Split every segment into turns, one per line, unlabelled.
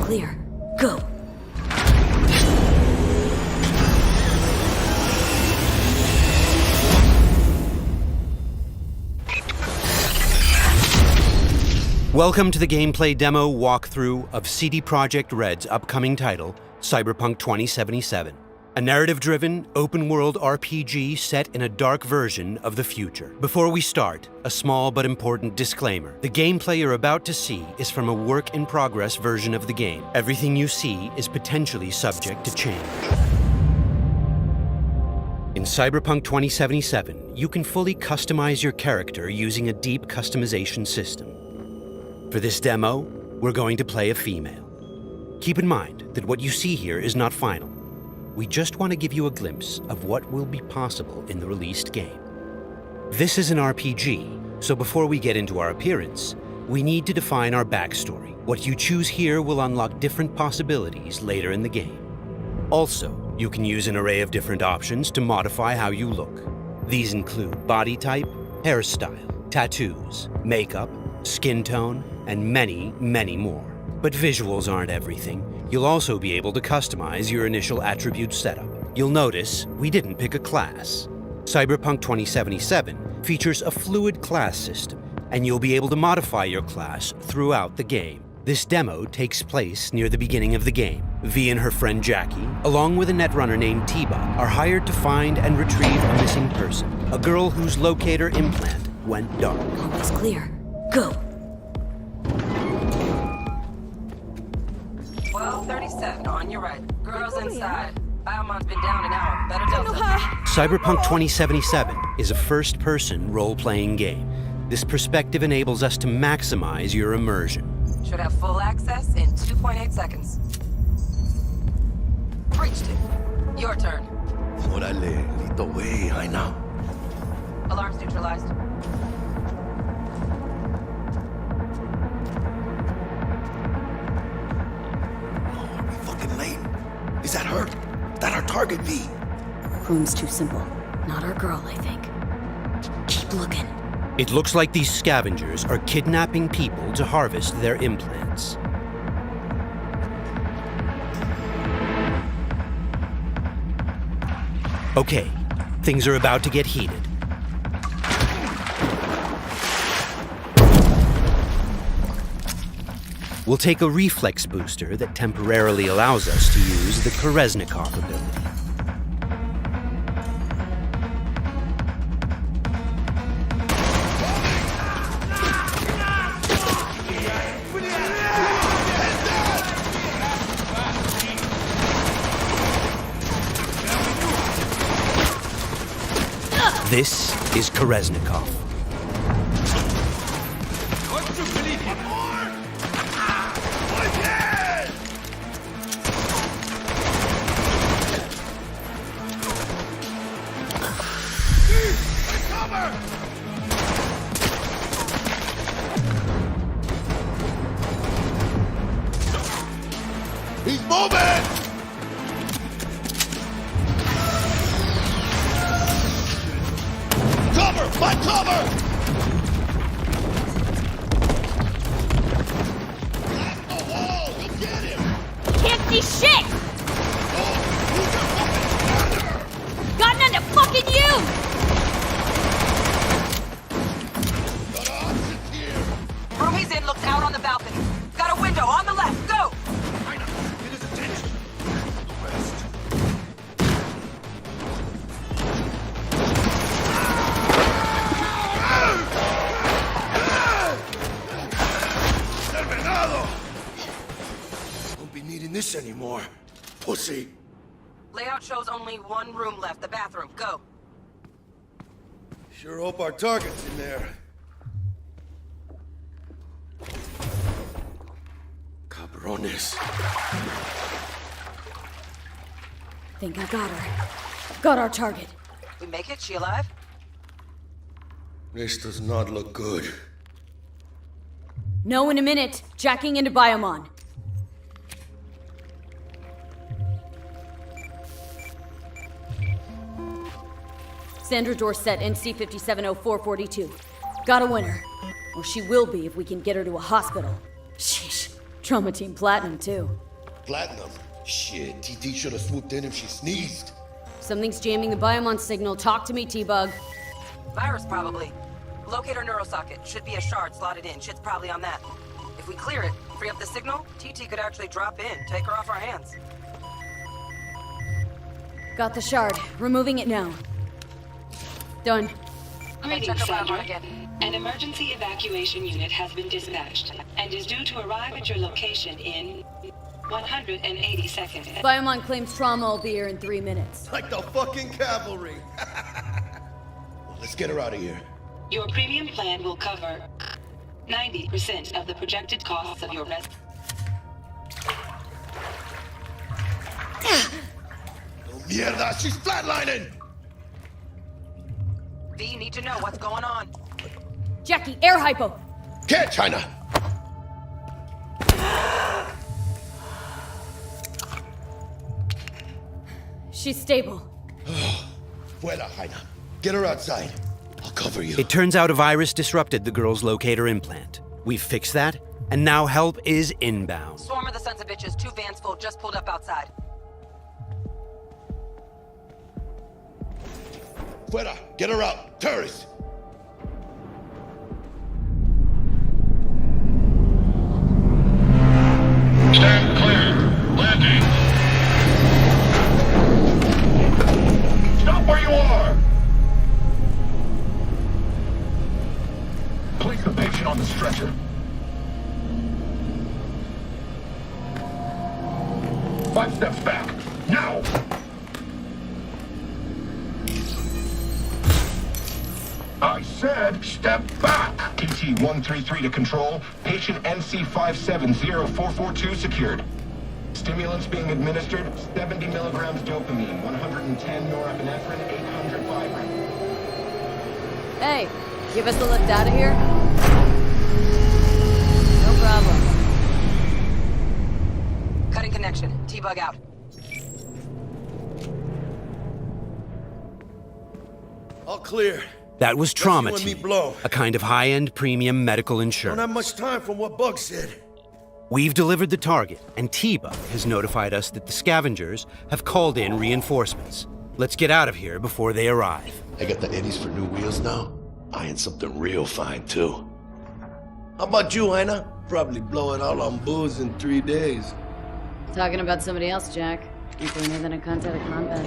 clear. Go!
Welcome to the gameplay demo walkthrough of CD Projekt Red's upcoming title, Cyberpunk 2077. A narrative-driven, open-world RPG set in a dark version of the future. Before we start, a small but important disclaimer. The gameplay you're about to see is from a work-in-progress version of the game. Everything you see is potentially subject to change. In Cyberpunk 2077, you can fully customize your character using a deep customization system. For this demo, we're going to play a female. Keep in mind that what you see here is not final. We just want to give you a glimpse of what will be possible in the released game. This is an RPG, so before we get into our appearance, we need to define our backstory. What you choose here will unlock different possibilities later in the game. Also, you can use an array of different options to modify how you look. These include body type, hairstyle, tattoos, makeup, skin tone, and many, many more. But visuals aren't everything. You'll also be able to customize your initial attribute setup. You'll notice we didn't pick a class. Cyberpunk 2077 features a fluid class system, and you'll be able to modify your class throughout the game. This demo takes place near the beginning of the game. V and her friend Jackie, along with a netrunner named Tiba, are hired to find and retrieve a missing person, a girl whose locator implant went dark.
Almost clear. Go!
12:37 on your right. Girls inside. Biomon's been down an hour. Better Delta.
Cyberpunk 2077 is a first-person role-playing game. This perspective enables us to maximize your immersion.
Should have full access in 2.8 seconds. Breached it. Your turn.
Órale, lead the way, I know.
Alarms neutralized.
Late. Is that her? That our target, V?
Room's too simple. Not our girl, I think. Keep looking.
It looks like these scavengers are kidnapping people to harvest their implants. Okay, things are about to get heated. We'll take a reflex booster that temporarily allows us to use the Koreznikov ability. This is Koreznikov.
He's moving! Cover! Find cover! Blast the wall! You'll get him!
Can't see shit!
Oh, who's your fucking partner?
Got none to fucking you!
Got options here!
Room he's in looks out on the balcony. Got a window on the left. Go!
China, get his attention. The rest. Terminado! Won't be needing this anymore, pussy.
Layout shows only one room left, the bathroom. Go.
Sure hope our target's in there. Cabrones.
Think I got her. Got our target.
We make it? She alive?
This does not look good.
No, in a minute. Jacking into Biomon. Sandra Dorset, NC 570442. Got a winner. Or she will be if we can get her to a hospital. Sheesh. Trauma Team Platinum, too.
Platinum? Shit, TT should have swooped in if she sneezed.
Something's jamming the Biomon signal. Talk to me, T-Bug.
Virus, probably. Locate our neurosocket. Should be a shard slotted in. Shit's probably on that. If we clear it, free up the signal, TT could actually drop in, take her off our hands.
Got the shard. Removing it now. Done.
Check
Greetings,
her
Sandra.
Biomon again.
An emergency evacuation unit has been dispatched and is due to arrive at your location in 180 seconds.
Biomon claims trauma will be here in 3 minutes.
Like the fucking cavalry. Well, let's get her out of here.
Your premium plan will cover 90% of the projected costs of your
Oh, mierda, she's flatlining!
V, need to know what's going on.
Jackie, air hypo!
Can't, China!
She's stable.
Fuera, Jaina. Get her outside. I'll cover you.
It turns out a virus disrupted the girl's locator implant. We've fixed that, and now help is inbound.
Swarm of the sons of bitches, 2 vans full, just pulled up outside.
Fuera, get her out. Terrorists!
Stand clear. Landing. Stop where you are. Place the patient on the stretcher. Five steps back. Now! I said step back! TT-133 to control. Patient NC570442 secured. Stimulants being administered, 70 milligrams dopamine, 110 norepinephrine, 800 Vibrant.
Hey, give us a lift out of here? No problem.
Cutting connection. T-Bug out.
All clear.
That was Trauma
you and me
Team,
blow.
a kind of high-end premium medical
Don't
insurance.
have much time from what Bug said.
We've delivered the target, and T-Bug has notified us that the scavengers have called in reinforcements. Let's get out of here before they arrive.
I got the eddies for new wheels now. Eyeing something real fine, too. How about you, Jaina? Probably blow it all on booze in 3 days.
Talking about somebody else, Jack. You cleaner than a cunt out of combat.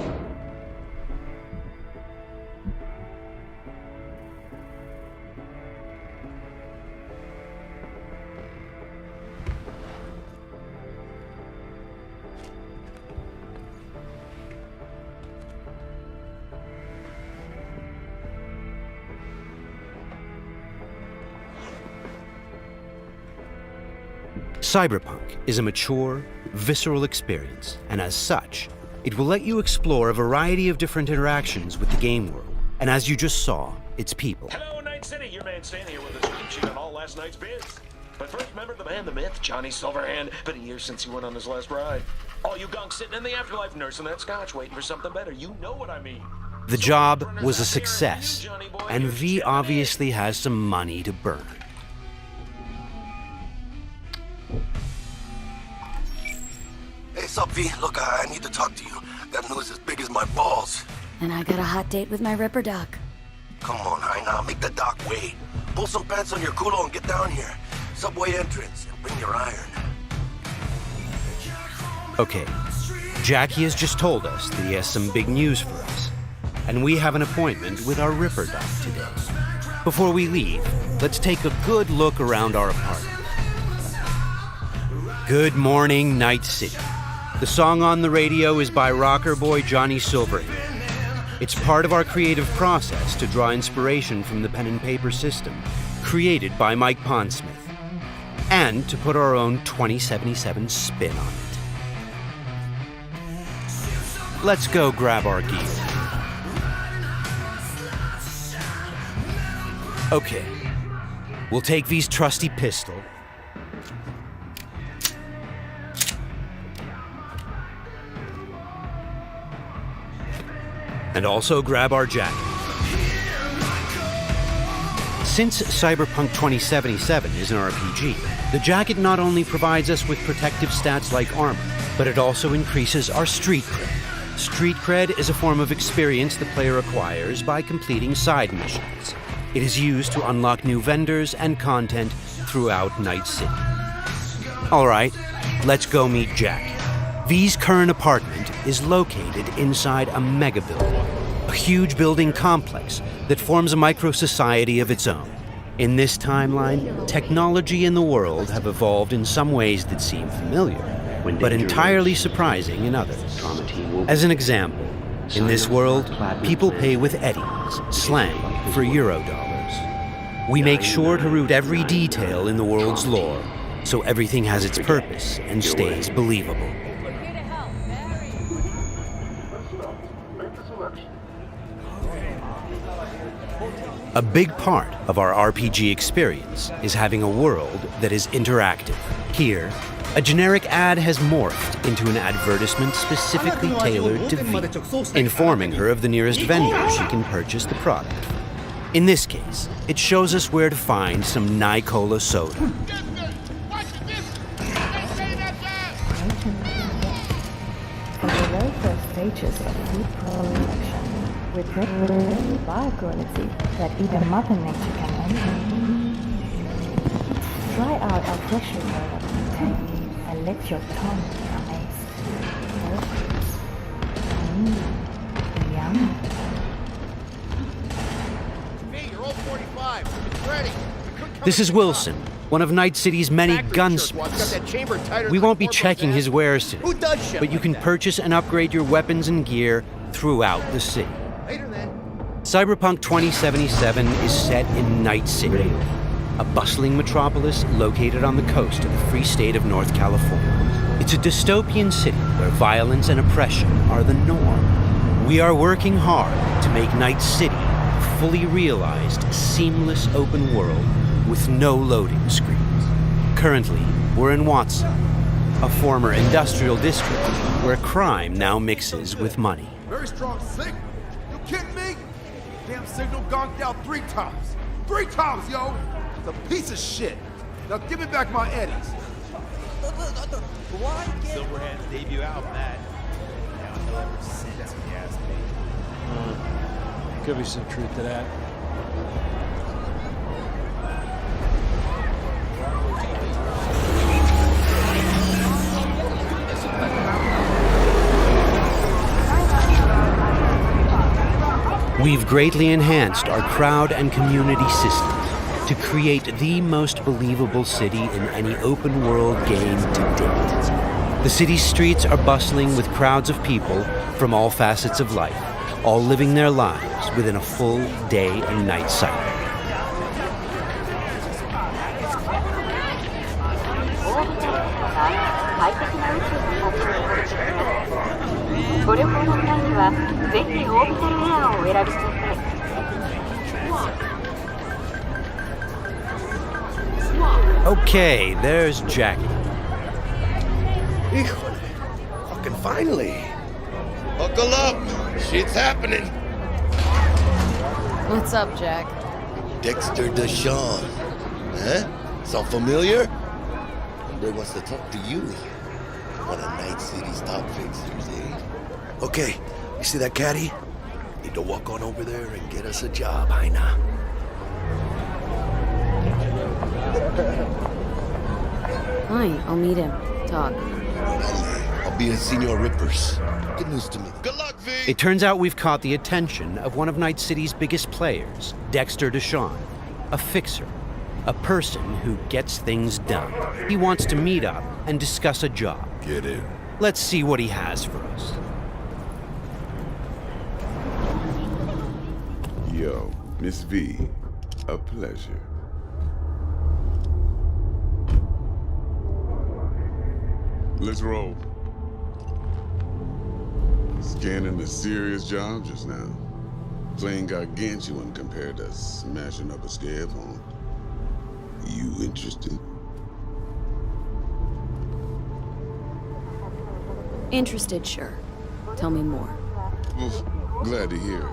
Cyberpunk is a mature, visceral experience, and as such, it will let you explore a variety of different interactions with the game world. And as you just saw, its people.
Hello, Night City. Your man Stan here with a cheat sheet on all last night's bids. But first, remember the man, the myth, Johnny Silverhand. Been a year since he went on his last ride. All you gunks sitting in the afterlife nursing that scotch, waiting for something better. You know what I mean.
The job was a success, and V obviously has some money to burn.
Hey, sup, V? Look, I need to talk to you. Got news as big as my balls.
And I got a hot date with my Ripper Doc.
Come on, Jaina, make the doc wait. Pull some pants on your culo and get down here. Subway entrance, and bring your iron.
Okay, Jackie has just told us that he has some big news for us, and we have an appointment with our Ripper Doc today. Before we leave, let's take a good look around our apartment. Good morning, Night City. The song on the radio is by rocker boy Johnny Silverhand. It's part of our creative process to draw inspiration from the pen and paper system created by Mike Pondsmith, and to put our own 2077 spin on it. Let's go grab our gear. Okay, we'll take V's trusty pistol, and also grab our jacket. Since Cyberpunk 2077 is an RPG, the jacket not only provides us with protective stats like armor, but it also increases our street cred. Street cred is a form of experience the player acquires by completing side missions. It is used to unlock new vendors and content throughout Night City. All right, let's go meet Jack. V's current apartment is located inside a mega building, a huge building complex that forms a micro-society of its own. In this timeline, technology and the world have evolved in some ways that seem familiar, but entirely surprising in others. As an example, in this world, people pay with eddies, slang for Eurodollars. We make sure to root every detail in the world's lore, so everything has its purpose and stays believable. A big part of our RPG experience is having a world that is interactive. Here, a generic ad has morphed into an advertisement specifically tailored to V, informing her of the nearest vendor she can purchase the product. In this case, it shows us where to find some Nicola soda.
For the very first stages of food production, we prepare bio-quality that even Mother Nature can enjoy. Try out our freshly developed content and let your tongue be amazed. Yum.
Hey, you're all 45. It's ready.
This is Wilson, one of Night City's many gunsmiths. We won't be checking his wares today, but you can purchase and upgrade your weapons and gear throughout the city. Cyberpunk 2077 is set in Night City, a bustling metropolis located on the coast of the Free State of North California. It's a dystopian city where violence and oppression are the norm. We are working hard to make Night City a fully realized, seamless open world with no loading screens. Currently, we're in Watson, a former industrial district where crime now mixes with money.
Very strong signal. You kidding me? Damn signal gonked out 3 times. 3 times, yo! It's a piece of shit. Now give me back my eddies.
Silverhand's debut album, that. Now he'll ever since, if you ask me.
Could be some truth to that.
We've greatly enhanced our crowd and community systems to create the most believable city in any open-world game to date. The city's streets are bustling with crowds of people from all facets of life, all living their lives within a full day and night cycle. Okay, there's Jackie.
Fucking finally. Buckle up. Shit's happening.
What's up, Jack?
Dexter Deshawn. Huh? Sound familiar? Somebody wants to talk to you. One of Night City's top fixers, eh? Okay, you see that caddy? Need to walk on over there and get us a job, Heina.
Fine, I'll meet him. Talk.
I'll be at Senor Ripper's. Good news to me. Good luck, V!
It turns out we've caught the attention of one of Night City's biggest players, Dexter Deshawn, a fixer, a person who gets things done. He wants to meet up and discuss a job.
Get in.
Let's see what he has for us.
Yo, Miss V, a pleasure. Let's roll. Scanning a serious job just now. Playing gargantuan compared to smashing up a scab home. You interested?
Interested, sure. Tell me more.
Well, glad to hear.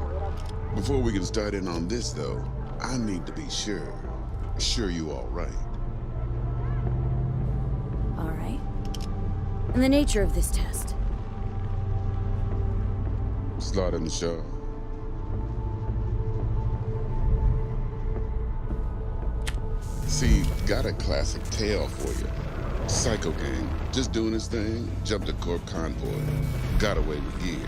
Before we can start in on this, though, I need to be sure. Sure you all right.
All right. And the nature of this test?
Slot in the show. See, got a classic tale for you. Psycho gang, just doing his thing, jumped a corp convoy, got away with gear.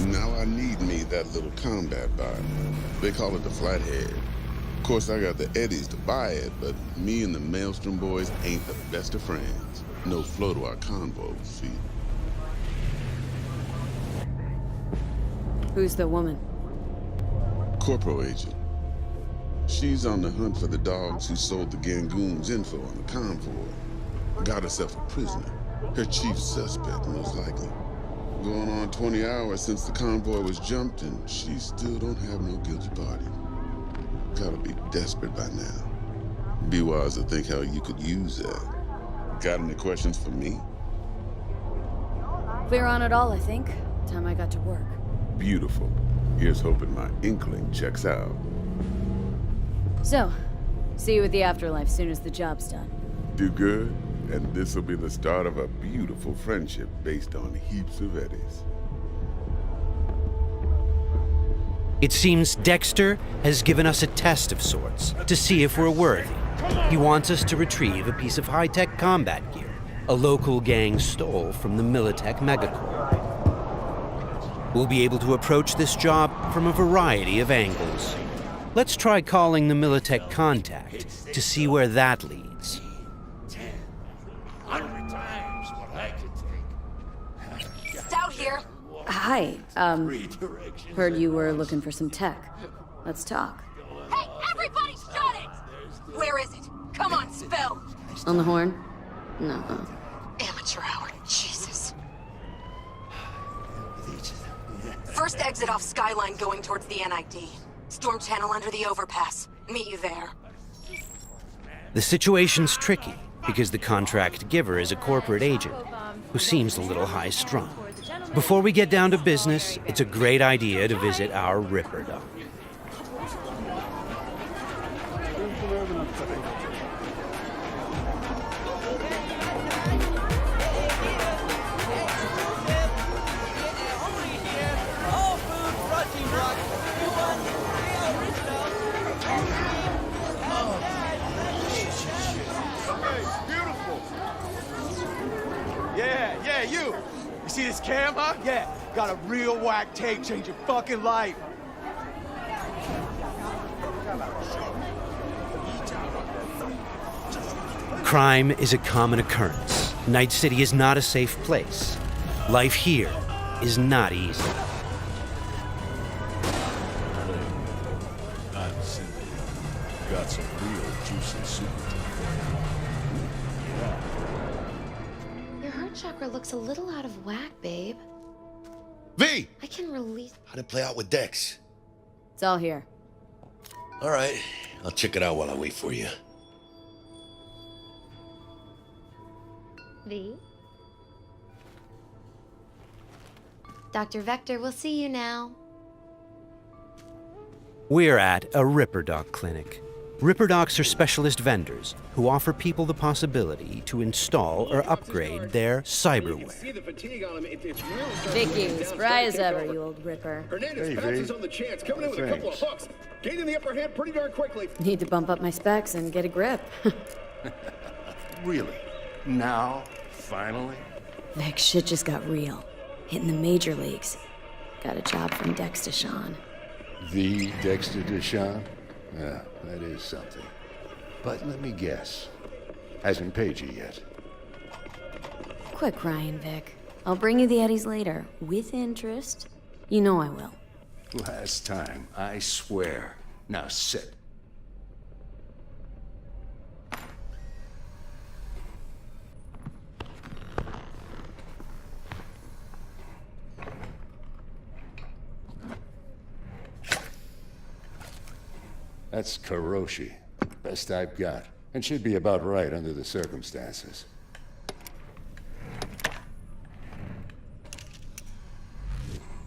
Now I need me that little combat bot. They call it the Flathead. Of course, I got the Eddies to buy it, but me and the Maelstrom boys ain't the best of friends. No flow to our convo, see?
Who's the woman?
Corporal agent. She's on the hunt for the dogs who sold the Gangoons info on the convoy. Got herself a prisoner. Her chief suspect, most likely. Going on 20 hours since the convoy was jumped, and she still don't have no guilty party. Gotta be desperate by now. Be wise to think how you could use that. Got any questions for me?
Clear on it all, I think. Time I got to work.
Beautiful. Here's hoping my inkling checks out.
So, see you at the afterlife soon as the job's done.
Do good, and this'll be the start of a beautiful friendship based on heaps of eddies.
It seems Dexter has given us a test of sorts to see if we're worthy. He wants us to retrieve a piece of high-tech combat gear a local gang stole from the Militech megacorp. We'll be able to approach this job from a variety of angles. Let's try calling the Militech contact to see where that leads.
10, 100 times what I could take.
Stout here.
Hi, heard you were looking for some tech. Let's talk.
Hey, everybody shut it! Where is it? Come on, spill!
On the horn? No.
Amateur hour, Jesus. First exit off Skyline going towards the NID. Storm channel under the overpass. Meet you there.
The situation's tricky because the contract giver is a corporate agent who seems a little high-strung. Before we get down to business, it's a great idea to visit our Ripper Dog.
Yeah, you! You see this cam, huh? Yeah, got a real whack tape, change your fucking life.
Crime is a common occurrence. Night City is not a safe place. Life here is not easy.
I'm Cindy. Got some real juicy soup.
Your heart chakra looks a little out of whack, babe.
V!
I can release...
How'd it play out with Dex?
It's all here.
All right, I'll check it out while I wait for you.
V? Dr. Vector, we'll see you now.
We're at a Ripper Doc clinic. Ripper Docs are specialist vendors who offer people the possibility to install or upgrade their cyberware.
Vicky, spry as ever, you old Ripper.
Hernandez bounces on the chance, coming in with a couple of hooks. Gaining the upper hand pretty darn quickly.
Need to bump up my specs and get a grip.
Really? Now? Finally?
Vic, shit just got real. Hitting the major leagues. Got a job from Dex Deshawn.
The Dexter Deshawn? Yeah, that is something. But let me guess. Hasn't paid you yet.
Quit crying, Vic. I'll bring you the Eddies later. With interest. You know I will.
Last time, I swear. Now sit. That's Karoshi. Best I've got. And should be about right under the circumstances.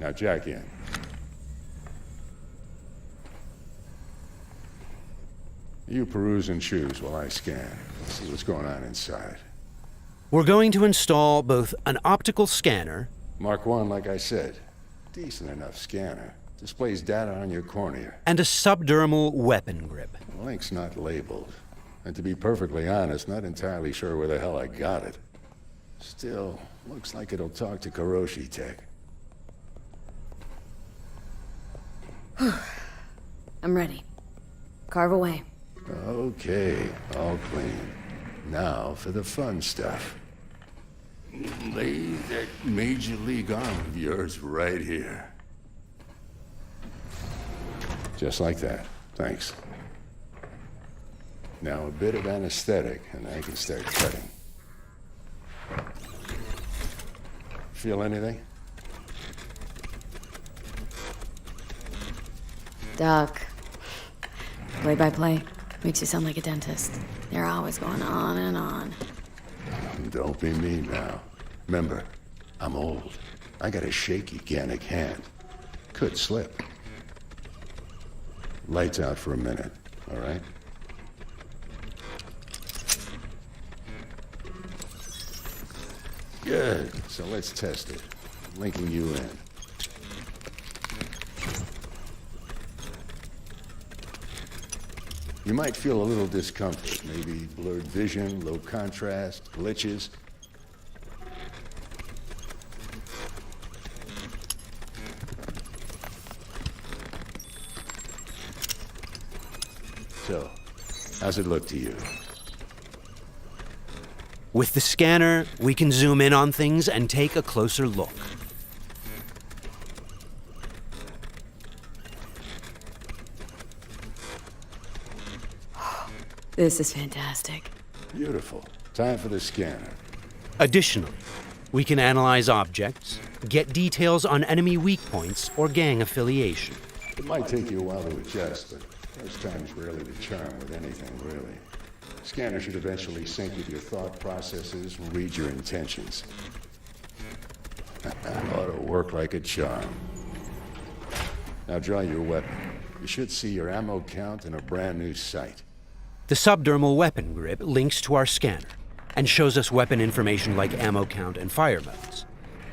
Now jack in. You peruse and choose while I scan. Let's see what's going on inside.
We're going to install both an optical scanner...
Mark 1, like I said. Decent enough scanner. Displays data on your cornea.
...and a subdermal weapon grip.
The link's not labeled. And to be perfectly honest, not entirely sure where the hell I got it. Still, looks like it'll talk to Kuroshi Tech.
I'm ready. Carve away.
Okay, all clean. Now for the fun stuff. Lay that Major League arm of yours right here. Just like that. Thanks. Now a bit of anesthetic, and I can start cutting. Feel anything?
Doc. Play-by-play. Makes you sound like a dentist. They're always going on and on.
Don't be me now. Remember, I'm old. I got a shaky Gannic hand. Could slip. Lights out for a minute, all right? Good. So let's test it. Linking you in. You might feel a little discomfort, maybe blurred vision, low contrast, glitches. So, how's it look to you?
With the scanner, we can zoom in on things and take a closer look.
This is fantastic.
Beautiful. Time for the scanner.
Additionally, we can analyze objects, get details on enemy weak points or gang affiliation.
It might take you a while to adjust, but first time's rarely the charm with anything, really. Scanner should eventually sync with your thought processes and read your intentions. Ought to work like a charm. Now draw your weapon. You should see your ammo count in a brand new sight.
The subdermal weapon grip links to our scanner and shows us weapon information like ammo count and fire modes.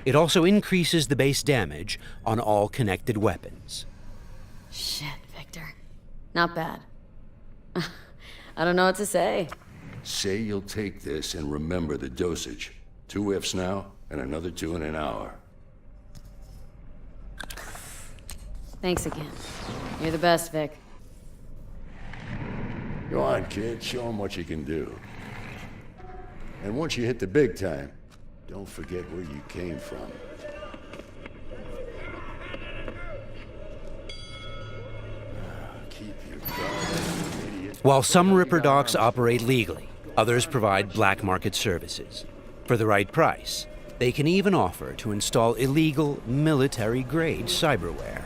It also increases the base damage on all connected weapons.
Shit, Victor. Not bad. I don't know what to say.
Say you'll take this and remember the dosage. 2 whiffs now, and another 2 in an hour.
Thanks again. You're the best, Vic.
Go on, kid. Show them what you can do. And once you hit the big time, don't forget where you came from. Keep your guard, idiot.
While some Ripper docs operate legally, others provide black market services. For the right price, they can even offer to install illegal, military-grade cyberware.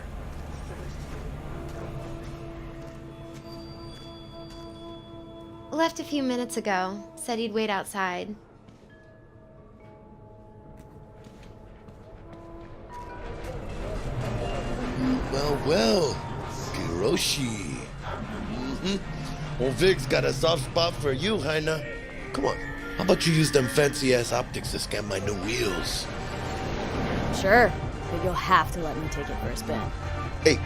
Left a few minutes ago. Said he'd wait outside.
Well, Kuroshi. Well, Vic's got a soft spot for you, Heina. Come on, how about you use them fancy-ass optics to scan my new wheels?
Sure, but you'll have to let me take it for a spin.
Hey,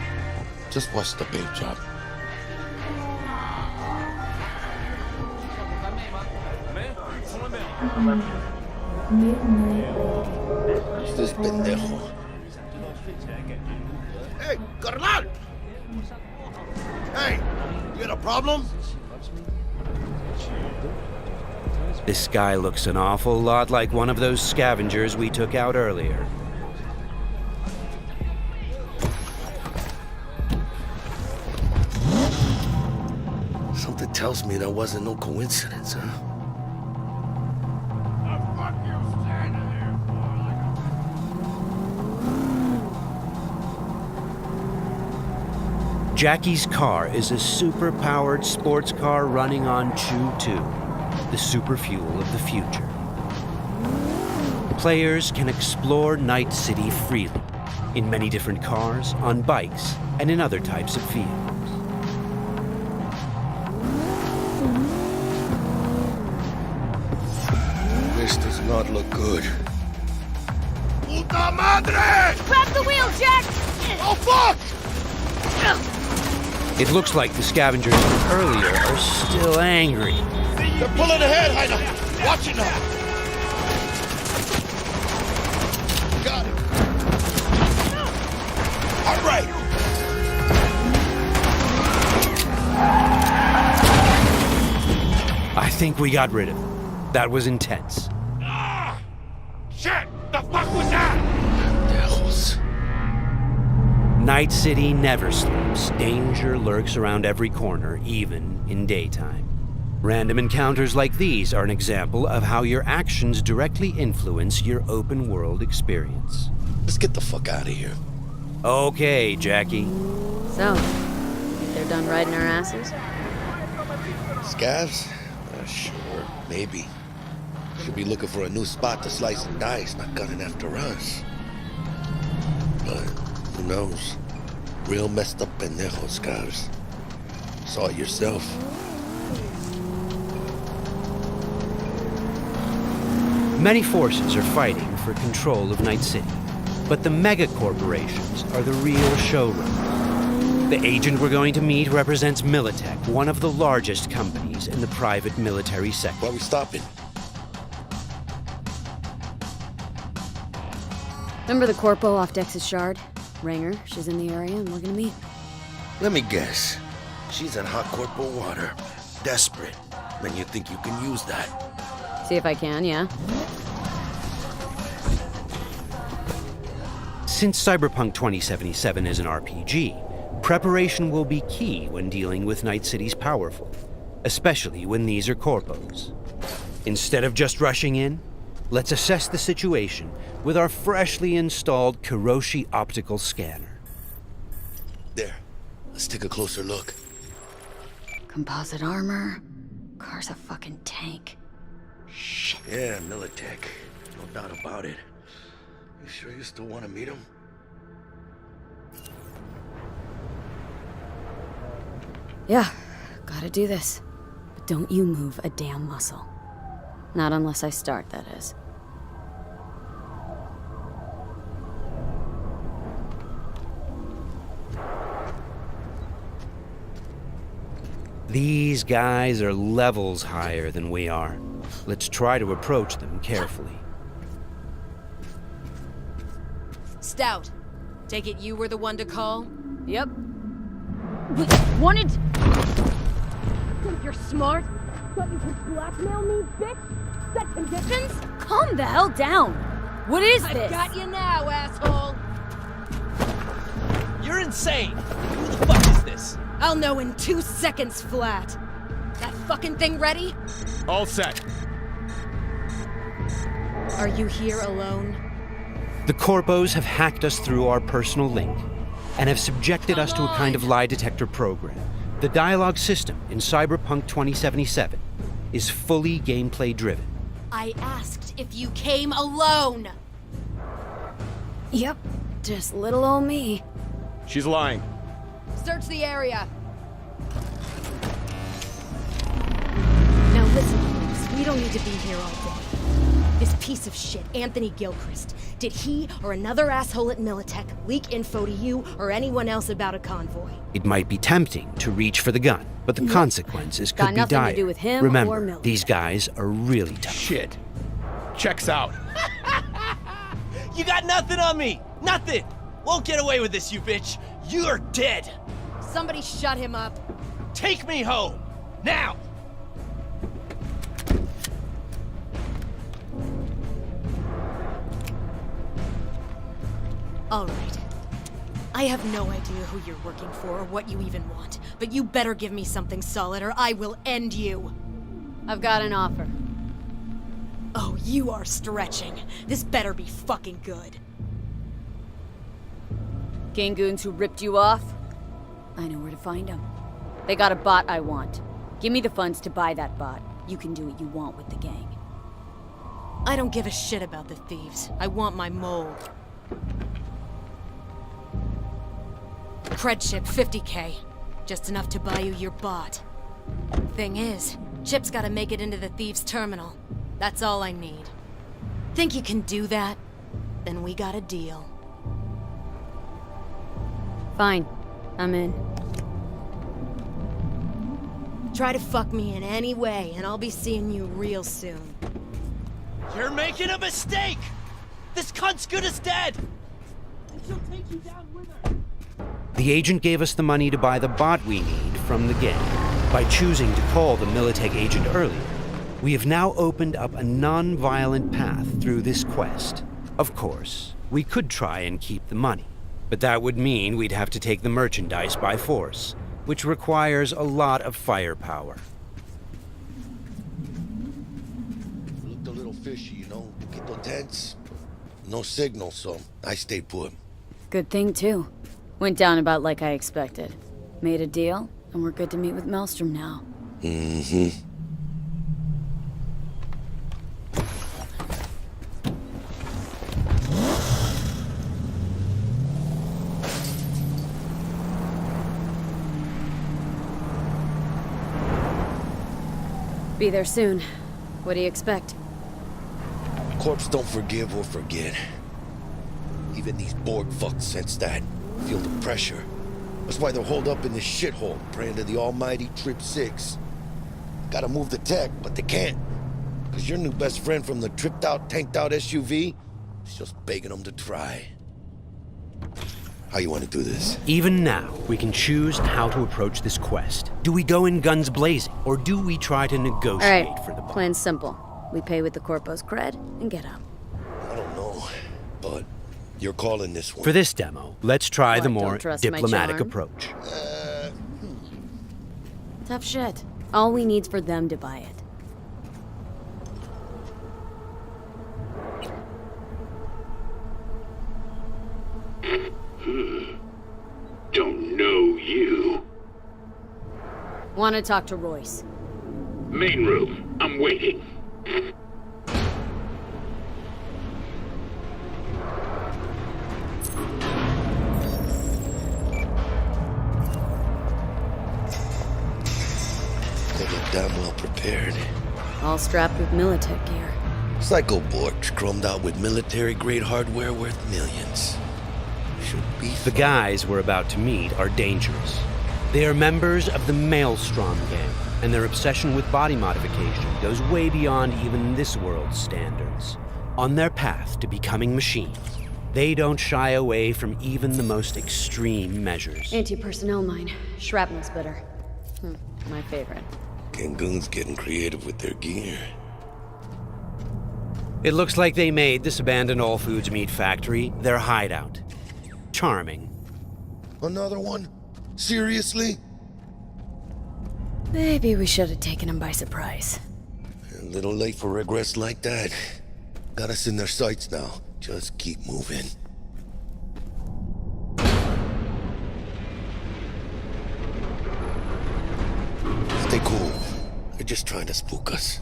just watch the paint job. Who's this pendejo? Hey, carnal! Hey, you got a problem?
This guy looks an awful lot like one of those scavengers we took out earlier.
Something tells me that wasn't no coincidence, huh?
Jackie's car is a super-powered sports car running on Chew-2, the super fuel of the future. Players can explore Night City freely, in many different cars, on bikes, and in other types of vehicles.
not look good.
Puta madre!
Grab the wheel, Jack!
Oh, fuck!
It looks like the scavengers from earlier are still angry.
They're pulling ahead, Heiner. Watch it now. Got it. All right.
I think we got rid of them. That was intense.
Shit! The fuck was that?
Devils.
Night City never sleeps. Danger lurks around every corner, even in daytime. Random encounters like these are an example of how your actions directly influence your open world experience.
Let's get the fuck out of here.
Okay, Jackie.
So, they're done riding our asses?
Scavs? Sure, maybe. Should be looking for a new spot to slice and dice, not gunning after us. But who knows? Real messed up pendejos, Scavs. Saw it yourself.
Many forces are fighting for control of Night City, but the mega corporations are the real showrunner. The agent we're going to meet represents Militech, one of the largest companies in the private military sector.
Why are we stopping?
Remember the corpo off Dex's shard? Ranger, she's in the area and looking to meet.
Let me guess. She's in hot corporal water. Desperate. Then you think you can use that?
See if I can, yeah.
Since Cyberpunk 2077 is an RPG, preparation will be key when dealing with Night City's powerful, especially when these are corpos. Instead of just rushing in, let's assess the situation with our freshly installed Kiroshi optical scanner.
There. Let's take a closer look.
Composite armor. Car's a fucking tank. Shit.
Yeah, Militech. No doubt about it. You sure you still want to meet him?
Yeah, gotta do this. But don't you move a damn muscle. Not unless I start, that is.
These guys are levels higher than we are. Let's try to approach them carefully.
Stout, take it you were the one to call?
Yep. Wanted... Think you're smart? Thought you could blackmail me, bitch? Set conditions? Calm the hell down! What is this?
I've got you now, asshole!
You're insane! Who the fuck is this?
I'll know in 2 seconds flat. That fucking thing ready?
All set.
Are you here alone?
The corpos have hacked us through our personal link and have subjected us to a kind of lie detector program. The dialogue system in Cyberpunk 2077 is fully gameplay driven.
I asked if you came alone!
Yep, just little old me.
She's lying.
Search the area. Now listen, folks, we don't need to be here all day. This piece of shit, Anthony Gilchrist, did he or another asshole at Militech leak info to you or anyone else about a convoy?
It might be tempting to reach for the gun, but the consequences
Got
could be
nothing
dire.
to do with him or
Remember,
Militech.
these guys are really tough.
Shit. Checks out. You got nothing on me! Nothing! Won't get away with this, you bitch! You're dead!
Somebody shut him up.
Take me home! Now!
All right. I have no idea who you're working for or what you even want, but you better give me something solid or I will end you.
I've got an offer.
Oh, you are stretching. This better be fucking good.
Gangoons who ripped you off? I know where to find them. They got a bot I want. Give me the funds to buy that bot. You can do what you want with the gang.
I don't give a shit about the thieves. I want my mole. Cred chip, 50K. Just enough to buy you your bot. Thing is, chip's gotta make it into the thieves' terminal. That's all I need. think you can do that? Then we got a deal.
Fine. I'm in.
Try to fuck me in any way, and I'll be seeing you real soon.
You're making a mistake! This cunt's good as dead! And she'll take you down with her.
The agent gave us the money to buy the bot we need from the gang. By choosing to call the Militech agent earlier, we have now opened up a non-violent path through this quest. Of course, we could try and keep the money, but that would mean we'd have to take the merchandise by force, which requires a lot of firepower.
Looked a little fishy, you know, poquito tense. No signal, so I stayed put.
Good thing, too. Went down about like I expected. Made a deal, and we're good to meet with Maelstrom now.
Mm-hmm.
Be there soon. What do you expect?
Corps don't forgive or forget. Even these Borg fucks sense that. Feel the pressure. That's why they're holed up in this shithole, praying to the almighty Trip 6. Gotta move the tech, but they can't. Cause your new best friend from the tripped out, tanked out SUV is just begging them to try. How you want to do this?
Even now, we can choose how to approach this quest. Do we go in guns blazing, or do we try to negotiate for the bomb?
Plan's simple. We pay with the Corpo's cred and get out.
I don't know, but you're calling this one.
For this demo, let's try
What,
the
don't
more
trust my
diplomatic
charm?
approach.
Tough shit. All we need's for them to buy it.
Don't know you.
Want to talk to Royce.
Main room. I'm waiting.
They look damn well prepared.
All strapped with Militech gear.
Psycho Borgs chromed out with military-grade hardware worth millions. Should be
The guys we're about to meet are dangerous. They are members of the Maelstrom gang, and their obsession with body modification goes way beyond even this world's standards. On their path to becoming machines, they don't shy away from even the most extreme measures.
Anti-personnel mine. Shrapnel spitter. My favorite.
Gangoon's getting creative with their gear.
It looks like they made this abandoned all foods meat factory their hideout. Charming.
Another one? Seriously?
Maybe we should have taken him by surprise.
A little late for regrets like that. Got us in their sights now. Just keep moving. Stay cool. They're just trying to spook us.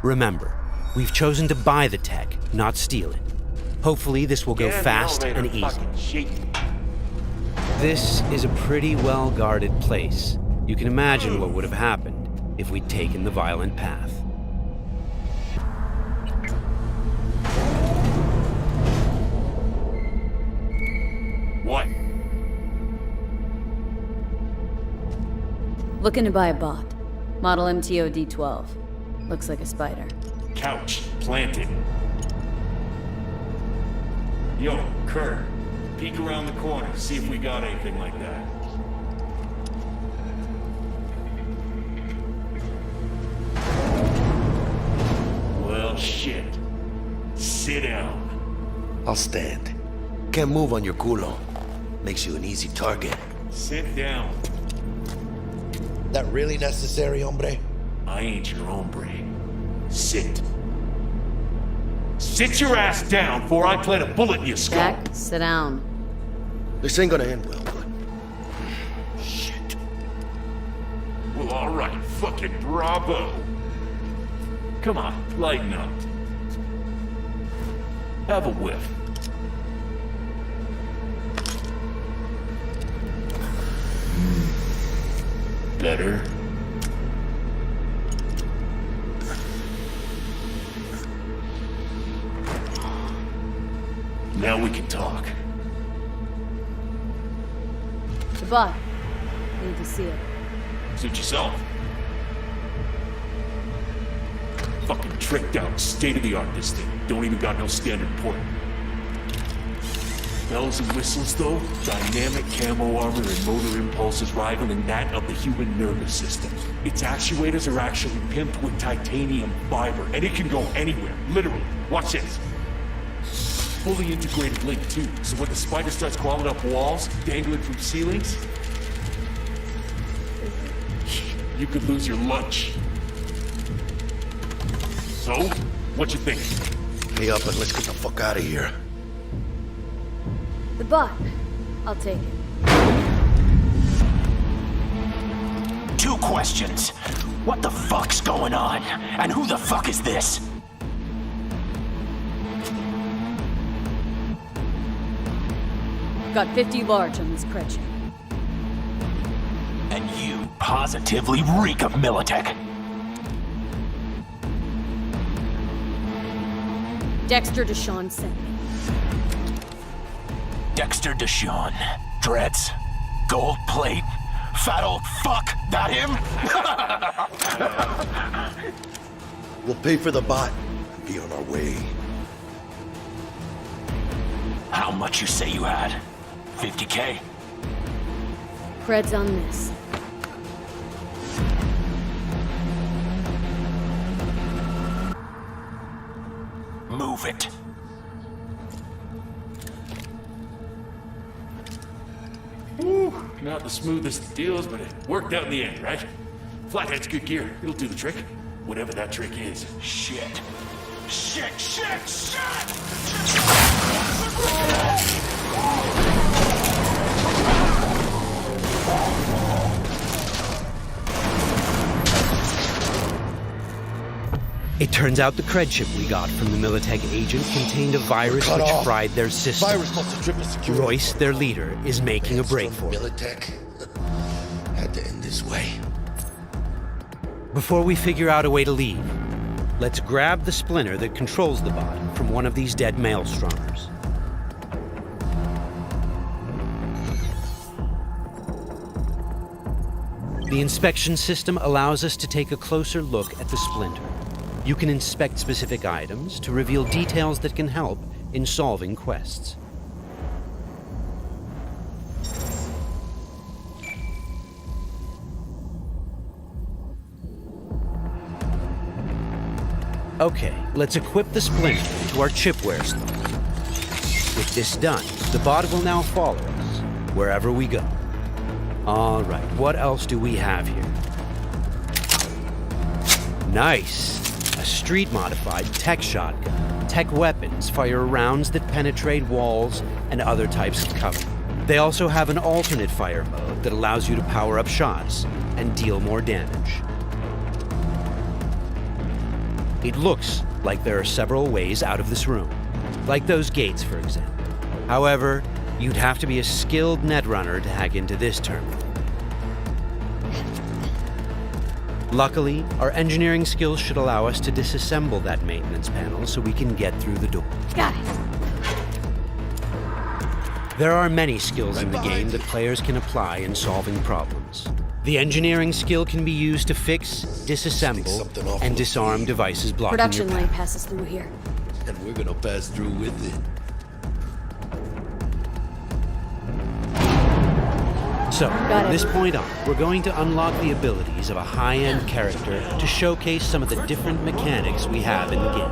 Remember, we've chosen to buy the tech, not steal it. Hopefully this will go fast and easy. This is a pretty well-guarded place. You can imagine what would have happened if we'd taken the violent path.
What?
Looking to buy a bot. Model MTO D12. Looks like a spider.
Couch planted. Yo, Kurt. Peek around the corner, see if we got anything like that. Well, shit. Sit down.
I'll stand. Can't move on your culo. Makes you an easy target.
Sit down.
That really necessary, hombre?
I ain't your hombre. Sit. Sit your ass down before I plant a bullet in your skull.
Jack, sit down.
This ain't gonna end well, but...
Shit. Well, alright, fucking bravo. Come on, lighten up. Have a whiff. Better.
Now we can talk.
The bot. Need to see it.
Suit yourself. Fucking tricked out, state-of-the-art this thing. Don't even got no standard port. Bells and whistles though, dynamic camo armor and motor impulses rivaling that of the human nervous system. Its actuators are actually pimped with titanium fiber, and it can go anywhere, literally. Watch this. Fully integrated link too, so when the spider starts crawling up walls, dangling from ceilings, you could lose your lunch. So, what you think?
Pay up and let's get the fuck out of here.
The bot. I'll take it.
2 questions. What the fuck's going on? And who the fuck is this?
Got 50 large on this cred ship.
And you positively reek of Militech.
Dexter Deshawn sent me.
Dexter Deshawn. Dreads. Gold plate. Fat old fuck. That him?
We'll pay for the bot and be on our way.
How much you say you had? 50K?
Cred's on this.
Move it.
Not the smoothest deals, but it worked out in the end, right? Flathead's good gear. It'll do the trick. Whatever that trick is.
Shit. Shit, shit, shit!
It turns out the cred chip we got from the Militech agent contained a virus which fried their system.
Virus must have tripped security.
Royce, their leader, is making a break for it.
Militech had to end this way.
Before we figure out a way to leave, let's grab the splinter that controls the bot from one of these dead maelstromers. The inspection system allows us to take a closer look at the splinter. You can inspect specific items to reveal details that can help in solving quests. Okay, let's equip the splinter to our chipware slot. With this done, the bot will now follow us wherever we go. All right, what else do we have here? Nice! A street-modified tech shotgun. Tech weapons fire rounds that penetrate walls and other types of cover. They also have an alternate fire mode that allows you to power up shots and deal more damage. It looks like there are several ways out of this room, like those gates, for example. However, you'd have to be a skilled netrunner to hack into this terminal. Luckily, our engineering skills should allow us to disassemble that maintenance panel so we can get through the door.
Got it.
There are many skills in the game that players can apply in solving problems. The engineering skill can be used to fix, disassemble, and disarm devices blocking
Production
your
line
path.
passes through here.
And we're gonna pass through with it.
So, from this point on, we're going to unlock the abilities of a high-end character to showcase some of the different mechanics we have in the game.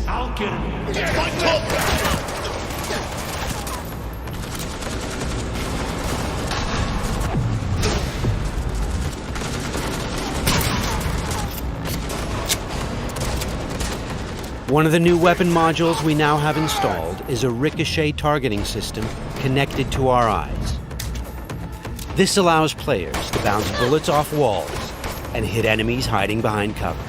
I'll get him.
It's my turn!
One of the new weapon modules we now have installed is a ricochet targeting system connected to our eyes. This allows players to bounce bullets off walls and hit enemies hiding behind cover.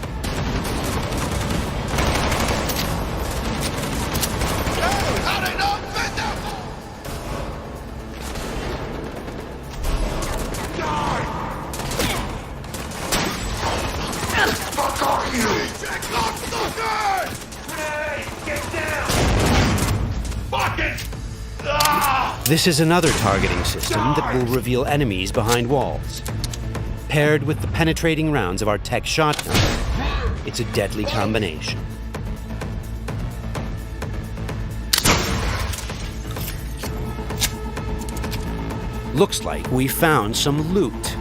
This is another targeting system that will reveal enemies behind walls. Paired with the penetrating rounds of our tech shotgun, it's a deadly combination. Looks like we found some loot.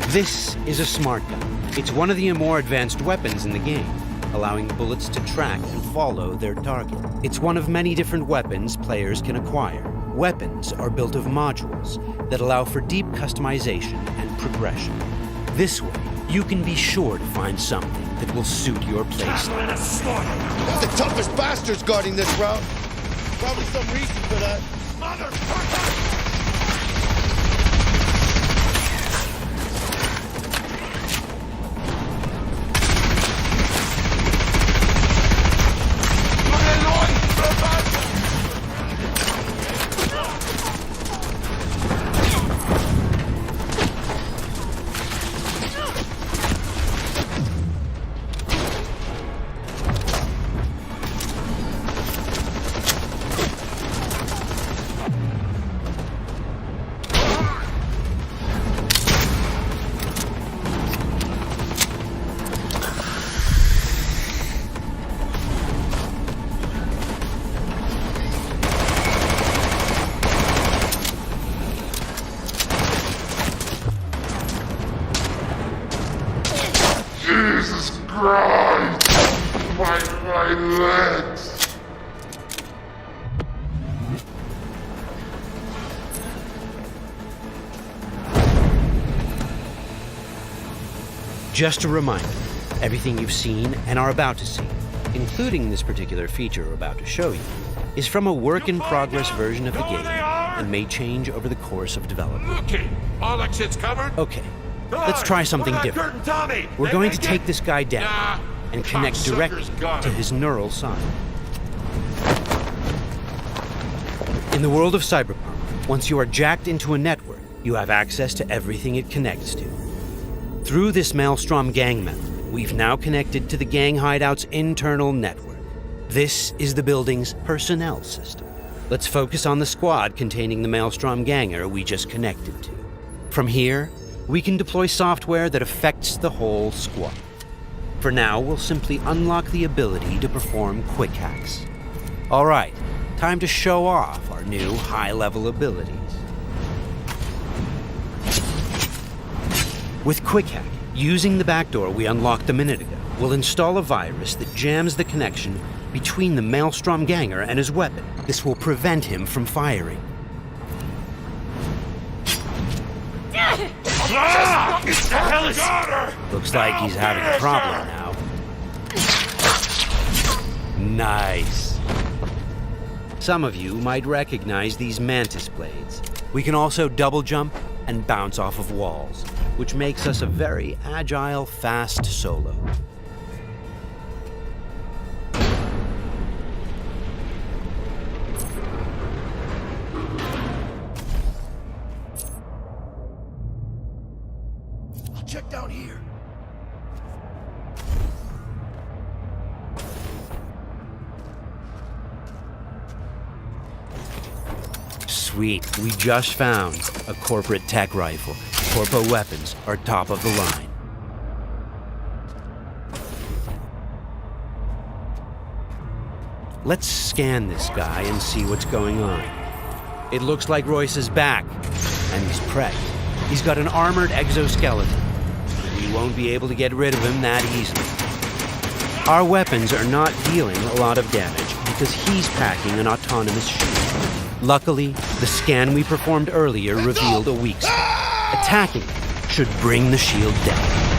This is a smart gun. It's one of the more advanced weapons in the game, allowing bullets to track and follow their target. It's one of many different weapons players can acquire. Weapons are built of modules that allow for deep customization and progression. This way, you can be sure to find something that will suit your playstyle.
They're the toughest bastards guarding this route. Probably some reason for that. Motherfucker!
Jesus Christ! My legs!
Just a reminder, everything you've seen and are about to see, including this particular feature we're about to show you, is from a work-in-progress version of the game and may change over the course of development.
Okay, all exits covered?
Okay, let's try something different. We're going to take this guy down and connect directly to his neural side. In the world of Cyberpunk, once you are jacked into a network, you have access to everything it connects to. Through this Maelstrom gang member, we've now connected to the gang hideout's internal network. This is the building's personnel system. Let's focus on the squad containing the Maelstrom ganger we just connected to. From here, we can deploy software that affects the whole squad. For now, we'll simply unlock the ability to perform quick hacks. All right, time to show off our new high-level abilities. With Quick Hack, using the backdoor we unlocked a minute ago, we'll install a virus that jams the connection between the Maelstrom ganger and his weapon. This will prevent him from firing. Looks like he's having a problem now. Nice. Some of you might recognize these mantis blades. We can also double jump and bounce off of walls, which makes us a very agile, fast solo.
I'll check down here.
Sweet, we just found a corporate tech rifle. Corpo weapons are top of the line. Let's scan this guy and see what's going on. It looks like Royce is back, and he's prepped. He's got an armored exoskeleton. We won't be able to get rid of him that easily. Our weapons are not dealing a lot of damage because he's packing an autonomous shield. Luckily, the scan we performed earlier revealed a weak spot. Attacking it should bring the shield down.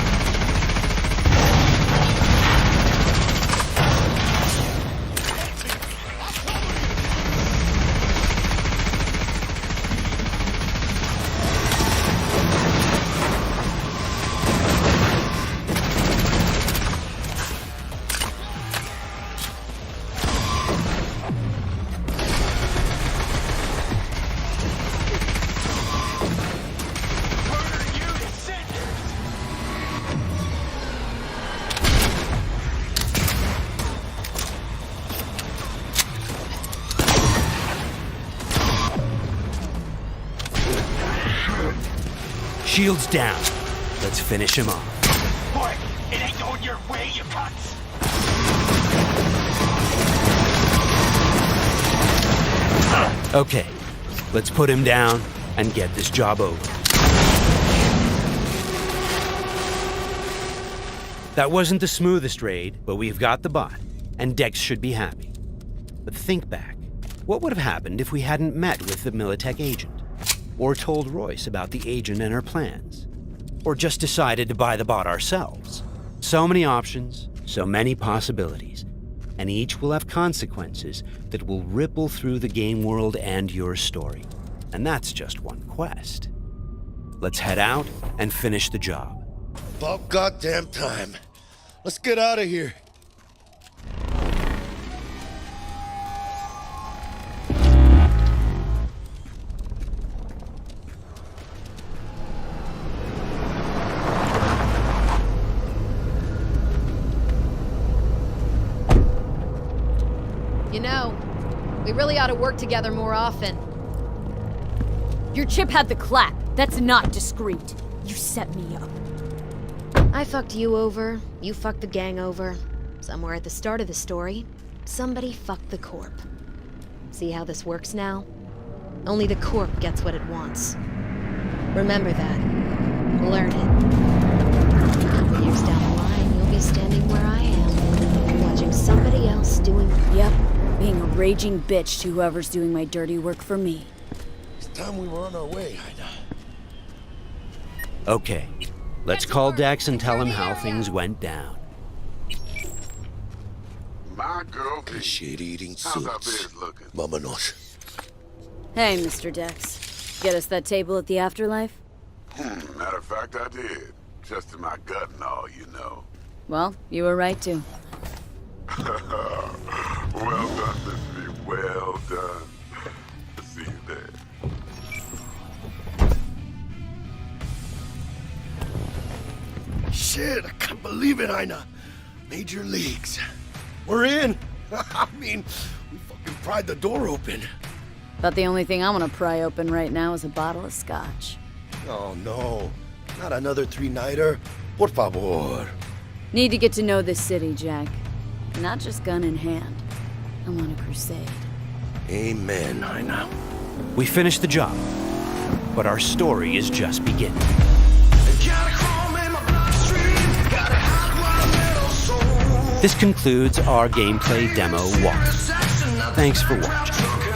Shields down. Let's finish him off.
Boy, it ain't going your way, you cunts.
Okay, let's put him down and get this job over. That wasn't the smoothest raid, but we've got the bot, and Dex should be happy. But think back. What would have happened if we hadn't met with the Militech agent? Or told Royce about the agent and her plans? Or just decided to buy the bot ourselves? So many options, so many possibilities, and each will have consequences that will ripple through the game world and your story. And that's just one quest. Let's head out and finish the job.
About goddamn time. Let's get out of here.
You know, we really ought to work together more often.
Your chip had the clap. That's not discreet. You set me up.
I fucked you over, you fucked the gang over. Somewhere at the start of the story, somebody fucked the Corp. See how this works now? Only the Corp gets what it wants. Remember that. Learn it. Years down the line, you'll be standing where I am, watching somebody else doing...
Yep, being a raging bitch to whoever's doing my dirty work for me.
It's time we were on our way, Ida.
Okay, let's call Dex and tell him how things went down.
My girl.
Shit-eating
How's our
suits.
biz looking?
Vámonos.
Hey, Mr. Dex. Get us that table at the afterlife?
Matter of fact, I did. Just in my gut and all, you know.
Well, you were right to.
Well done, Missy. Well done. See you there.
Shit, I can't believe it, Ina. Major leagues. We're in. I mean, we fucking pried the door open.
But the only thing I want to pry open right now is a bottle of scotch.
Oh, no. Not another three-nighter. Por favor.
Need to get to know this city, Jack. Not just gun in hand. I want a crusade.
Amen, Ina.
We finished the job, but our story is just beginning. This concludes our gameplay demo walk. Thanks for watching.